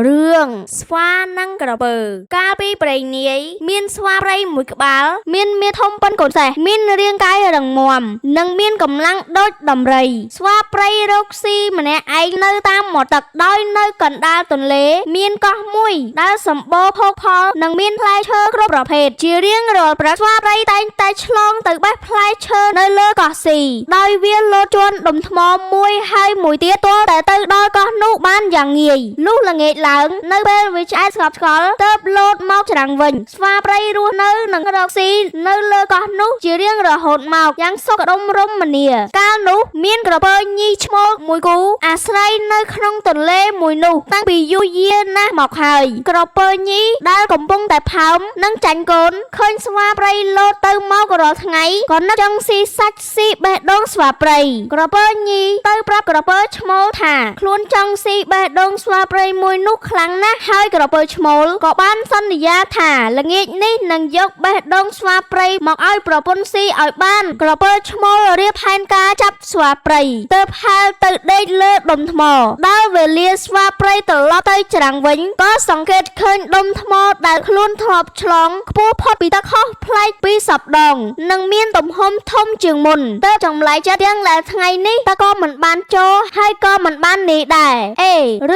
រឿងស្វានិងក្រពើកាលពីព្រេងនាយមានស្វាព្រៃមួយក្បាលមានមាឌធំប៉ុនកូនសេះមានរាងកាយរឹងមាំនិងមានកម្លាំងដូចដំរីស្វាព្រៃរកស៊ីម្នាក់ឯងនៅតាមមាត់ទឹកដោយនៅកណ្ដាលទន្លេមានកោះមួយដែលសម្បូរភោគផលនិងមានផ្លែឈើគ្រប់ប្រភេទជារៀងរាល់ព្រឹកស្វាព្រៃតែងតែឆ្លងទៅបេះផ្លែឈើនៅលើកោះស៊ីដោយវាលោតជាន់ដុំថ្មមួយហើយមួយទៀតទាល់តែទៅដល់កោះនោះបានយ៉ាងងាយលុះល្ងាចឡើងនៅពេលវាឆ្អែតស្កប់ឆ្កល់ទើបលោតមកច្រាំងវិញស្វាព្រៃរស់នៅនឹងរកស៊ីនៅលើកោះនោះជារៀងរហូតមកយ៉ាងសុខដុមរមនាកាលនោះមានក្រពើញីឈ្មោលមួយគូអាស្រ័យនៅក្នុងទន្លេមួយនោះតាំងពីយូរយារណាស់មកហើយក្រពើញីដែលកំពុងតែផើមនិងចាញ់កូនឃើញស្វាព្រៃលោតទៅមករាល់ថ្ងៃក៏នឹកចង់ស៊ីសាច់ស៊ីបេះដូងស្វាព្រៃក្រពើញីទៅប្រាប់ក្រពើឈ្មោលថាខ្លួនចង់ស៊ីបេះដូងស្វាព្រៃមួយនោះខ្លាំងណាស់ហើយក្រពើឈ្មោលក៏បានសន្យាថាល្ងាចនេះនឹងយកបេះដូងស្វាព្រៃមកឲ្យប្រពន្ធស៊ីឲ្យបានក្រពើឈ្មោលរៀបផែនការចាប់ស្វាព្រៃទើបហែលទៅដេកលើដុំថ្មដល់វេលាស្វាព្រៃត្រឡប់ទៅច្រាំងវិញក៏សង្កេតឃើញដុំថ្មដែលខ្លួនធ្លាប់ឆ្លងខ្ពស់ផុតពីទឹកហោះប្លែកពីសពដងនិងមានទំហំធំជាងមុនទើបចម្លែកចិត្តទាំងដែលថ្ងៃនេះតើក៏មិនបានចូលហើយក៏មិនបាននីដែរ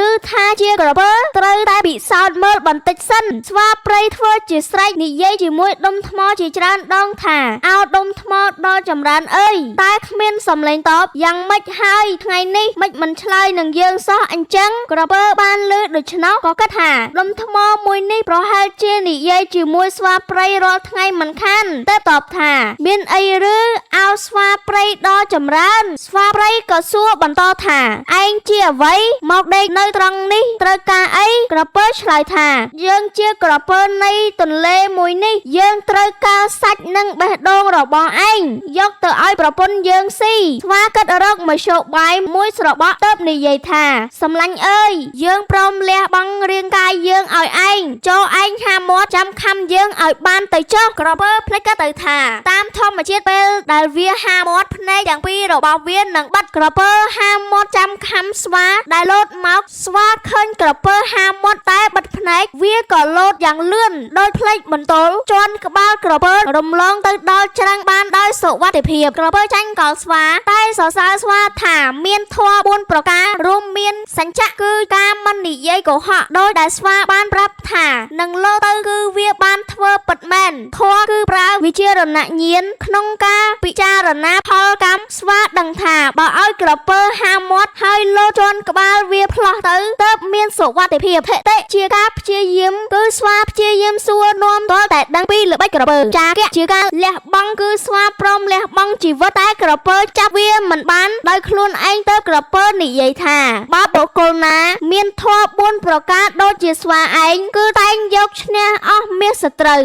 ឬថាជាក្រពើត្រូវតែពិសោធន៍មើលបន្តិចសិនស្វាព្រៃធ្វើជាស្រែកនិយាយជាមួយដុំថ្មជាច្រើនដងថាអោដុំថ្មដល់ចម្រើនអើយតែគ្មានសំឡេងតបយ៉ាងម៉េចហើយថ្ងៃនេះមិនមិនឆ្លើយនឹងយើងសោះអញ្ចឹងក្រពើបានលើដូច្នោះក៏គិតថាដុំថ្មមួយនេះប្រហែលជានិយាយជាមួយស្វាព្រៃរាល់ថ្ងៃមិនខានតែតបថាមានអីឬអោស្វាព្រៃដល់ចម្រើនស្វាព្រៃក៏សួរបន្តថាឯងជាអ្វីមកដេកនៅត្រង់នេះត្រូវការអីក្រពើឆ្លើយថាយើងជាក្រពើនៃទន្លេមួយនេះយើងត្រូវការសាច់និងបេះដូងរបស់ឯងយកទៅឲ្យប្រពន្ធយើងស៊ីស្វាកិតរកមធ្យោបាយមួយស្របក់ទើបនិយាយថាសម្លាញ់អើយយើងព្រមលះបង់រាងកាយយើងឲ្យឯងចូលឯងហាមាត់ចាំខំយើងឲ្យបានទៅចុះក្រពើភ្លេចក៏ទៅថាតាមធម្មជាតិពេលដែលវាហាមាត់ភ្នែកទាំងពីររបស់វានឹងបាត់ក្រពើហាមាត់ចាំខំស្វាដែលលោតមកស្វាឃើញក្រពើហាមាត់តែបិទភ្នែកវាក៏លោតយ៉ាងលឿនដោយភ្លេចបន្ទោលជន់ក្បាលក្រពើរំលងទៅដល់ច្រាំងបានដោយសុវត្ថិភាពក្រពើចាញ់កលស្វាតែសរសើរស្វាថាមានធម៌4ប្រការរួមមានសញ្ចៈគឺការមិននិយាយកុហកដោយដែលស្វាបានប្រាប់ថានឹងលោទៅគឺវាបានធ្វើពិតមែនធម៌គឺប្រើវិជារណញ្ញាណក្នុងការពិចារណាផលកម្មស្វាដឹងថាបើឲ្យក្រពើហាមាត់ហើយលោជន់ក្បាលវាផ្លោះទៅទើបមានសុវត្ថិភាពធិតិជាការព្យាយាមគឺស្វាព្យាយាមសួរនាំទាល់តែដឹងពីល្បិចក្រពើចាគៈជាការលះបង់គឺស្វាព្រមលះបង់ជីវិតតែក្រពើចាប់វាមិនបានដោយខ្លួនឯងទៅក្រពើនិយាយថាបើបុគ្គលណាមានធម៌4ប្រការដូចជាស្វាឯងគឺតែងយកឈ្នះអស់មាសសត្រូវ